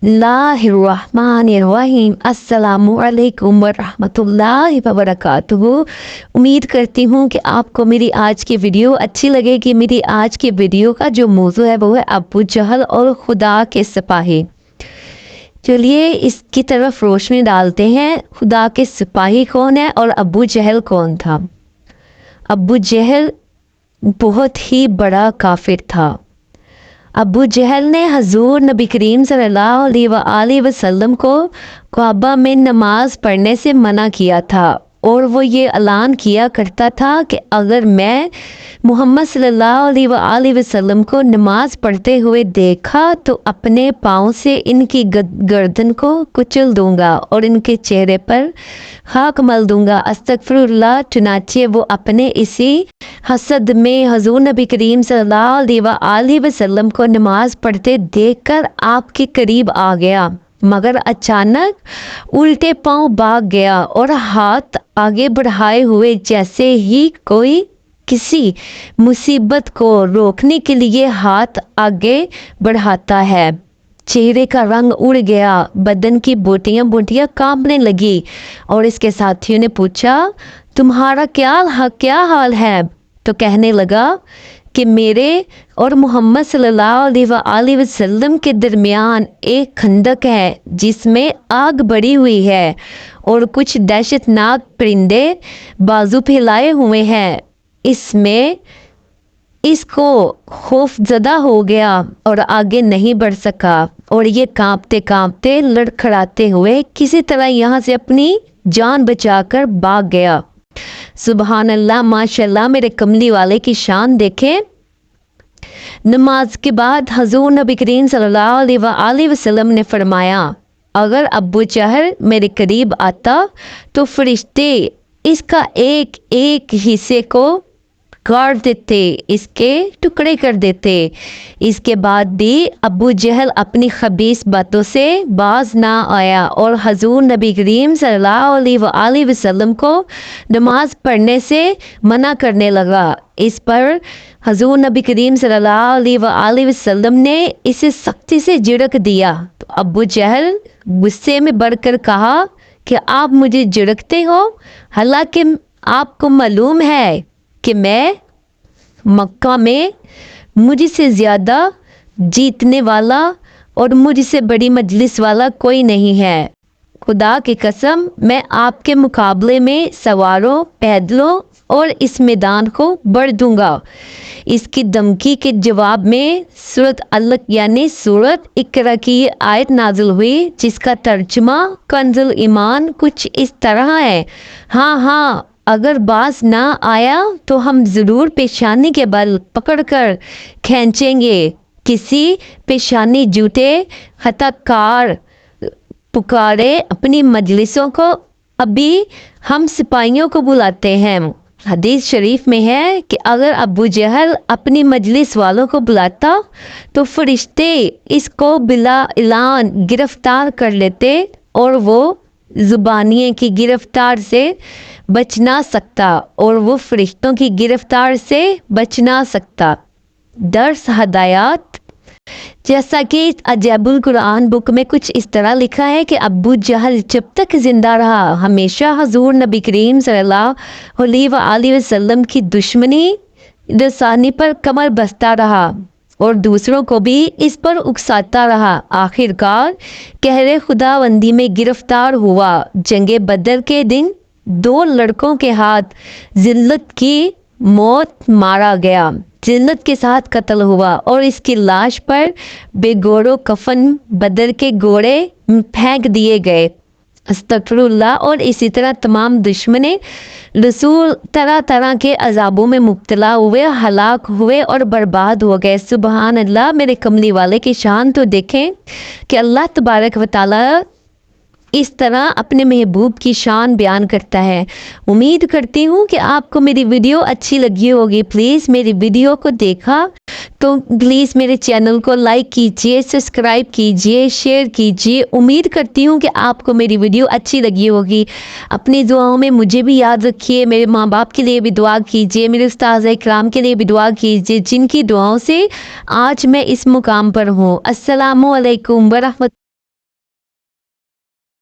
बिस्मिल्लाहिर्रहमानिर्रहीम अस्सलामु अलैकुम वरहमतुल्लाहि वबरकातुहू। उम्मीद करती हूँ कि आपको मेरी आज की वीडियो अच्छी लगेगी। मेरी आज की वीडियो का जो मौजू है वो है अबू जहल और खुदा के सिपाही। चलिए इसकी तरफ रोशनी डालते हैं। खुदा के सिपाही कौन है और अबू जहल कौन था। अबू जहल बहुत ही बड़ा काफिर था। अबू जहल ने हजूर नबी करीम सल्लल्लाहु अलैहि वसल्लम को काबा में नमाज पढ़ने से मना किया था और वो ये ऐलान किया करता था कि अगर मैं मोहम्मद सल्लल्लाहु अलैहि वसल्लम को नमाज पढ़ते हुए देखा तो अपने पाँव से इनकी गर्दन को कुचल दूंगा और इनके चेहरे पर खाक मल दूंगा। अस्तगफिरुल्लाह। चुनाचे वो अपने इसी हसद में हजूर नबी करीम सल्लल्लाहु अलैहि वसल्लम को नमाज पढ़ते देखकर आपके करीब आ गया, मगर अचानक उल्टे पांव भाग गया और हाथ आगे बढ़ाए हुए जैसे ही कोई किसी मुसीबत को रोकने के लिए हाथ आगे बढ़ाता है। चेहरे का रंग उड़ गया, बदन की बोटियां बोटियां कांपने लगी और इसके साथियों ने पूछा, तुम्हारा क्या हाल है? तो कहने लगा कि मेरे और मोहम्मद सल्लल्लाहु अलैहि वसल्लम के दरमियान एक खंदक है जिसमें आग बढ़ी हुई है और कुछ दहशतनाक परिंदे बाजू फैलाए हुए हैं। इसमें इसको खौफजदा हो गया और आगे नहीं बढ़ सका और ये कांपते कांपते लड़खड़ाते हुए किसी तरह यहाँ से अपनी जान बचाकर भाग गया। सुबहान अल्लाह, माशाल्लाह। मेरे कमली वाले की शान देखें। नमाज के बाद हजूर नबी करीम सल्लल्लाहु अलैहि वसल्लम ने फरमाया, अगर अबू जहल मेरे करीब आता तो फरिश्ते इसका एक एक हिस्से को काट देते, इसके टुकड़े कर देते। इसके बाद भी अबू जहल अपनी खबीस बातों से बाज ना आया और हजूर नबी करीम सल्लल्लाहु अलैहि वसल्लम को नमाज पढ़ने से मना करने लगा। इस पर हजूर नबी करीम सल्लल्लाहु अलैहि वसल्लम ने इसे सख्ती से झिड़क दिया। तो अबू जहल गुस्से में बढ़कर कहा कि आप मुझे झिड़कते हो, हालांकि आपको मालूम है कि मैं मक्का में मुझसे ज़्यादा जीतने वाला और मुझसे बड़ी मजलिस वाला कोई नहीं है। खुदा की कसम, मैं आपके मुकाबले में सवारों, पैदलों और इस मैदान को बढ़ दूंगा। इसकी धमकी के जवाब में सूरत अलक यानी सूरत इकरा की आयत नाजिल हुई जिसका तर्जुमा कंजुल ईमान कुछ इस तरह है, हाँ, अगर बाज ना आया तो हम ज़रूर पेशानी के बल पकड़कर खींचेंगे। किसी पेशानी जूते हताकार पुकारे अपनी मजलिसों को, अभी हम सिपाहियों को बुलाते हैं। हदीस शरीफ में है कि अगर अबू जहल अपनी मजलिस वालों को बुलाता तो फरिश्ते इसको बिला ऐलान गिरफ्तार कर लेते और वो ज़ुबानिये की गिरफ्तार से बच ना सकता और वो फरिश्तों की गिरफ्तार से बच ना सकता। दर्स हदायत, जैसा कि अजाइबुल कुरान बुक में कुछ इस तरह लिखा है कि अबू जहल जब तक जिंदा रहा हमेशा हजूर नबी करीम सल्लल्लाहु अलैहि वसल्लम की दुश्मनी रसानी पर कमर बस्ता रहा और दूसरों को भी इस पर उकसाता रहा। आखिरकार कहरे खुदाबंदी में गिरफ्तार हुआ। जंगे बदर के दिन 2 लड़कों के हाथ जिल्लत की मौत मारा गया, जिल्लत के साथ कत्ल हुआ और इसकी लाश पर बेगोरो कफन बदर के घोड़े फेंक दिए गए। अस्तगफिरुल्लाह। और इसी तरह तमाम दुश्मने रसूल तरह तरह के अजाबों में मुब्तला हुए, हलाक हुए और बर्बाद हो गए। सुबहान अल्लाह। मेरे कमली वाले की शान तो देखें कि अल्लाह तबारक व तआला इस तरह अपने महबूब की शान बयान करता है। उम्मीद करती हूँ कि आपको मेरी वीडियो अच्छी लगी होगी। प्लीज़ मेरी वीडियो को देखा तो प्लीज़ मेरे चैनल को लाइक कीजिए, सब्सक्राइब कीजिए, शेयर कीजिए। उम्मीद करती हूँ कि आपको मेरी वीडियो अच्छी लगी होगी। अपनी दुआओं में मुझे भी याद रखिए, मेरे माँ बाप के लिए भी दुआ कीजिए, मेरे उस्ताद इकराम के लिए भी दुआ कीजिए जिनकी दुआओं से आज मैं इस मुकाम पर हूँ। अस्सलामु अलैकुम व रहमत।